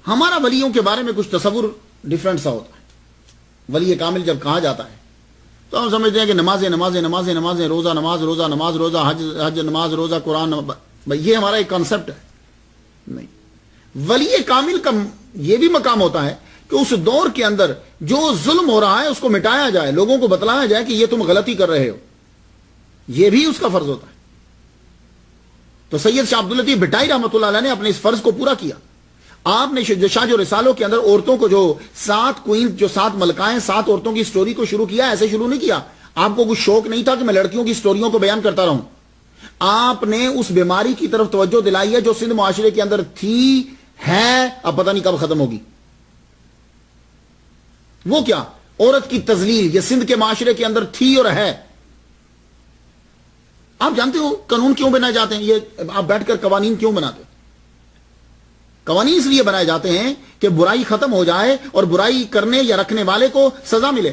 ہمارا ولیوں کے بارے میں کچھ تصور ڈیفرنٹ سا ہوتا ہے. ولی کامل جب کہا جاتا ہے تو ہم سمجھتے ہیں کہ نمازیں نمازیں نمازیں نمازیں، روزہ نماز، روزہ نماز، روزہ حج حج نماز، روزہ قرآن. یہ ہمارا ایک کانسیپٹ ہے. نہیں، ولی کامل کا یہ بھی مقام ہوتا ہے کہ اس دور کے اندر جو ظلم ہو رہا ہے اس کو مٹایا جائے، لوگوں کو بتلایا جائے کہ یہ تم غلطی کر رہے ہو. یہ بھی اس کا فرض ہوتا ہے. تو سید شاہ عبداللطیف بھٹائی رحمۃ اللہ علیہ نے اپنے اس فرض کو پورا کیا. آپ نے شاہ جو رسالوں کے اندر عورتوں کو جو 7 کوئین، جو 7 ملکائیں، 7 عورتوں کی سٹوری کو شروع کیا، ایسے شروع نہیں کیا. آپ کو کچھ شوق نہیں تھا کہ میں لڑکیوں کی سٹوریوں کو بیان کرتا رہوں. آپ نے اس بیماری کی طرف توجہ دلائی ہے جو سندھ معاشرے کے اندر تھی، ہے، اب پتہ نہیں کب ختم ہوگی. وہ کیا؟ عورت کی تذلیل. یہ سندھ کے معاشرے کے اندر تھی اور ہے. آپ جانتے ہو قانون کیوں بنائے جاتے ہیں؟ یہ آپ بیٹھ کر قوانین کیوں بناتے ہیں؟ قوانین اس لیے بنائے جاتے ہیں کہ برائی ختم ہو جائے اور برائی کرنے یا رکھنے والے کو سزا ملے.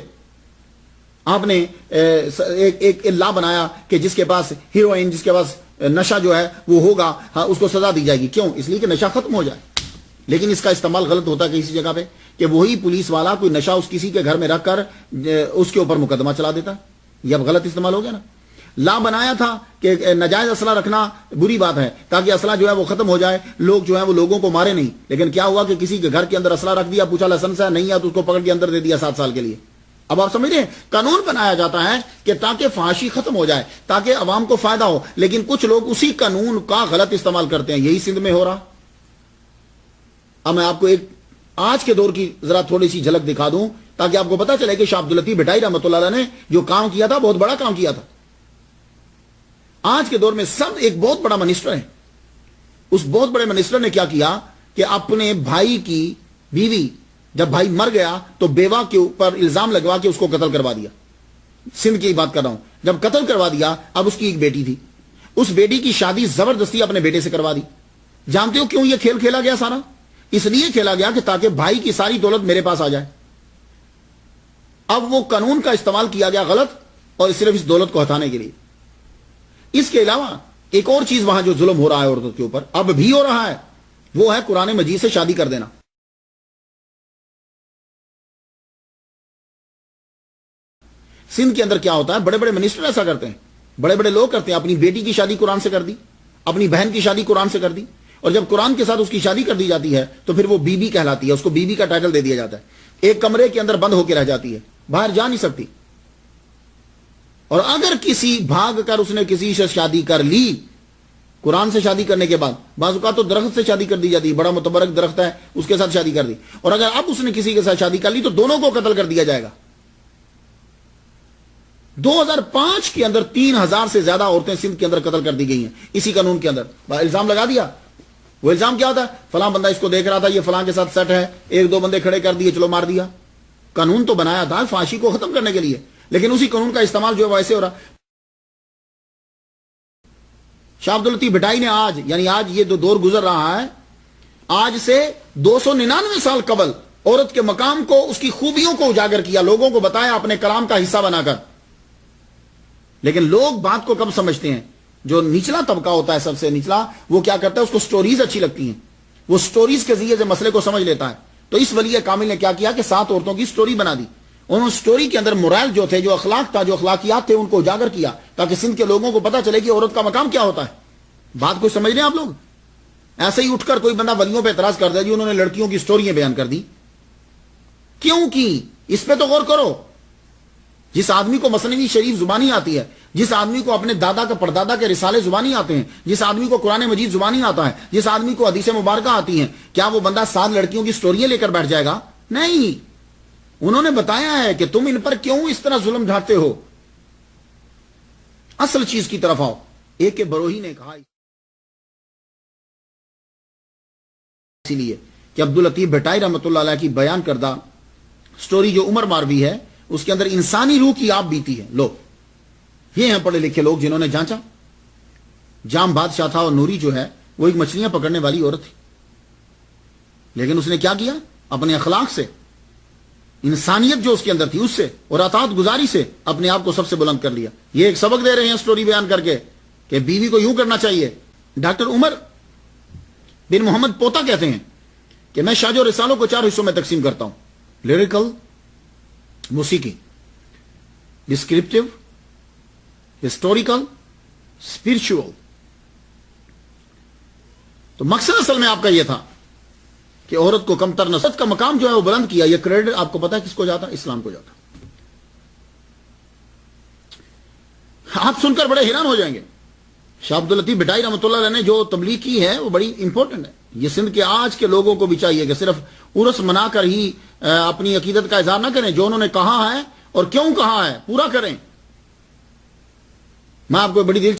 آپ نے ایک لا بنایا کہ جس کے پاس ہیروئن، جس کے پاس نشہ جو ہے وہ ہوگا، اس کو سزا دی جائے گی. کیوں؟ اس لیے کہ نشہ ختم ہو جائے. لیکن اس کا استعمال غلط ہوتا ہے کسی جگہ پہ کہ وہی پولیس والا کوئی نشہ اس کسی کے گھر میں رکھ کر اس کے اوپر مقدمہ چلا دیتا. یہ اب غلط استعمال ہو گیا نا. لا بنایا تھا کہ ناجائز اسلحہ رکھنا بری بات ہے تاکہ اسلحہ جو ہے وہ ختم ہو جائے، لوگ جو ہے وہ لوگوں کو مارے نہیں. لیکن کیا ہوا کہ کسی کے گھر کے اندر اسلحہ رکھ دیا، پوچھا لائسنس ہے نہیں ہے تو اس کو پکڑ کے اندر دے دیا 7 سال کے لیے. اب آپ سمجھ رہے ہیں قانون بنایا جاتا ہے کہ تاکہ فحاشی ختم ہو جائے، تاکہ عوام کو فائدہ ہو. لیکن کچھ لوگ اسی قانون کا غلط استعمال کرتے ہیں. یہی سندھ میں ہو رہا. اب میں آپ کو ایک آج کے دور کی ذرا تھوڑی سی جھلک دکھا دوں تاکہ آپ کو پتا چلے کہ شاہ عبداللطیف بھٹائی رحمۃ اللہ علیہ نے جو کام کیا تھا بہت بڑا کام کیا تھا. آج کے دور میں سب ایک بہت بڑا منسٹر ہے. اس بہت بڑے منسٹر نے کیا کیا کہ اپنے بھائی کی بیوی، جب بھائی مر گیا تو بیوہ کے اوپر الزام لگوا کے اس کو قتل کروا دیا. سندھ کی بات کر رہا ہوں. جب قتل کروا دیا، اب اس کی ایک بیٹی تھی، اس بیٹی کی شادی زبردستی اپنے بیٹے سے کروا دی. جانتے ہو کیوں یہ کھیل کھیلا گیا سارا؟ اس لیے کھیلا گیا کہ تاکہ بھائی کی ساری دولت میرے پاس آ جائے. اب وہ قانون کا استعمال کیا گیا غلط، اور صرف اس دولت کو ہٹانے کے لیے. اس کے علاوہ ایک اور چیز وہاں جو ظلم ہو رہا ہے عورتوں کے اوپر، اب بھی ہو رہا ہے، وہ ہے قرآن مجید سے شادی کر دینا. سندھ کے اندر کیا ہوتا ہے، بڑے بڑے منسٹر ایسا کرتے ہیں، بڑے بڑے لوگ کرتے ہیں. اپنی بیٹی کی شادی قرآن سے کر دی، اپنی بہن کی شادی قرآن سے کر دی، اور جب قرآن کے ساتھ اس کی شادی کر دی جاتی ہے تو پھر وہ بی بی کہلاتی ہے. اس کو بی بی کا ٹائٹل دے دیا جاتا ہے. ایک کمرے کے اندر بند ہو کے رہ جاتی ہے، باہر جا نہیں سکتی. اور اگر کسی بھاگ کر اس نے کسی سے شادی کر لی قرآن سے شادی کرنے کے بعد، بعض اوقات تو درخت سے شادی کر دی جاتی ہے، بڑا متبرک درخت ہے اس کے ساتھ شادی کر دی، اور اگر اب اس نے کسی کے ساتھ شادی کر لی تو دونوں کو قتل کر دیا جائے گا. 2005 کے اندر 3000 سے زیادہ عورتیں سندھ کے اندر قتل کر دی گئی ہیں اسی قانون کے اندر. الزام لگا دیا. وہ الزام کیا ہوتا ہے؟ فلاں بندہ اس کو دیکھ رہا تھا، یہ فلاں کے ساتھ سیٹ ہے، 1-2 بندے کھڑے کر دیے، چلو مار دیا. قانون تو بنایا تھا فحاشی کو ختم کرنے کے لیے، لیکن اسی قانون کا استعمال جو ہے ویسے ہو رہا. شاہ عبداللطیف بھٹائی نے آج، یعنی آج یہ دور گزر رہا ہے، آج سے 299 سال قبل عورت کے مقام کو، اس کی خوبیوں کو اجاگر کیا، لوگوں کو بتایا اپنے کلام کا حصہ بنا کر. لیکن لوگ بات کو کب سمجھتے ہیں؟ جو نچلا طبقہ ہوتا ہے، سب سے نچلا، وہ کیا کرتا ہے؟ اس کو سٹوریز اچھی لگتی ہیں، وہ سٹوریز کے ذریعے سے مسئلے کو سمجھ لیتا ہے. تو اس ولی کامل نے کیا کیا کہ 7 عورتوں کی سٹوری بنا دی. انہوں سٹوری کے اندر مرائل جو تھے، جو اخلاق تھا، جو اخلاقیات تھے، ان کو اجاگر کیا تاکہ سندھ کے لوگوں کو پتا چلے کہ عورت کا مقام کیا ہوتا ہے. بات کو سمجھ رہے ہیں آپ لوگ؟ ایسے ہی اٹھ کر کوئی بندہ ولیوں پہ اعتراض کر دیا جی انہوں نے لڑکیوں کی سٹوریاں بیان کر دی. کیوں کی؟ اس پہ تو غور کرو. جس آدمی کو مثنوی شریف زبانی آتی ہے، جس آدمی کو اپنے دادا کا پردادا کے رسالے زبانی آتے ہیں، جس آدمی کو قرآن مجید زبانی آتا ہے، جس آدمی کو حدیث مبارکہ آتی ہیں، کیا وہ بندہ 7 لڑکیوں کی سٹوریاں لے کر بیٹھ جائے گا؟ نہیں. انہوں نے بتایا ہے کہ تم ان پر کیوں اس طرح ظلم ڈھاتے ہو. اصل چیز کی طرف آؤ. ایک کے بروہی نے کہا اسی لیے کہ عبداللطیف بھٹائی رحمۃ اللہ علیہ کی بیان کردہ سٹوری جو عمر ماروی ہے، اس کے اندر انسانی روح کی آپ بیتی ہے. لو، یہ ہیں پڑھے لکھے لوگ جنہوں نے جانچا. جام بادشاہ تھا اور نوری جو ہے وہ ایک مچھلیاں پکڑنے والی عورت تھی، لیکن اس نے کیا کیا؟ اپنے اخلاق سے، انسانیت جو اس کے اندر تھی اس سے، اور اطاعت گزاری سے اپنے آپ کو سب سے بلند کر لیا. یہ ایک سبق دے رہے ہیں سٹوری بیان کر کے کہ بیوی کو یوں کرنا چاہیے. ڈاکٹر عمر بن محمد پوتا کہتے ہیں کہ کہ میں شاج و رسالوں کو 4 حصوں میں تقسیم کرتا ہوں: لیریکل، موسیقی، ڈسکرپٹیو، ہسٹوریکل، اسپرچول. تو مقصد اصل میں آپ کا یہ تھا کہ عورت کو کم تر نصیحت کا مقام جو ہے وہ بلند کیا. یہ کریڈٹ آپ کو پتا ہے کس کو جاتا؟ اسلام کو جاتا. آپ سن کر بڑے حیران ہو جائیں گے. شاہ عبداللطیف بھٹائی رحمۃ اللہ علیہ نے جو تبلیغ کی ہے وہ بڑی امپورٹنٹ ہے. یہ سندھ کے آج کے لوگوں کو بھی چاہیے کہ صرف عرس منا کر ہی اپنی عقیدت کا اظہار نہ کریں. جو انہوں نے کہا ہے اور کیوں کہا ہے پورا کریں. میں آپ کو بڑی دل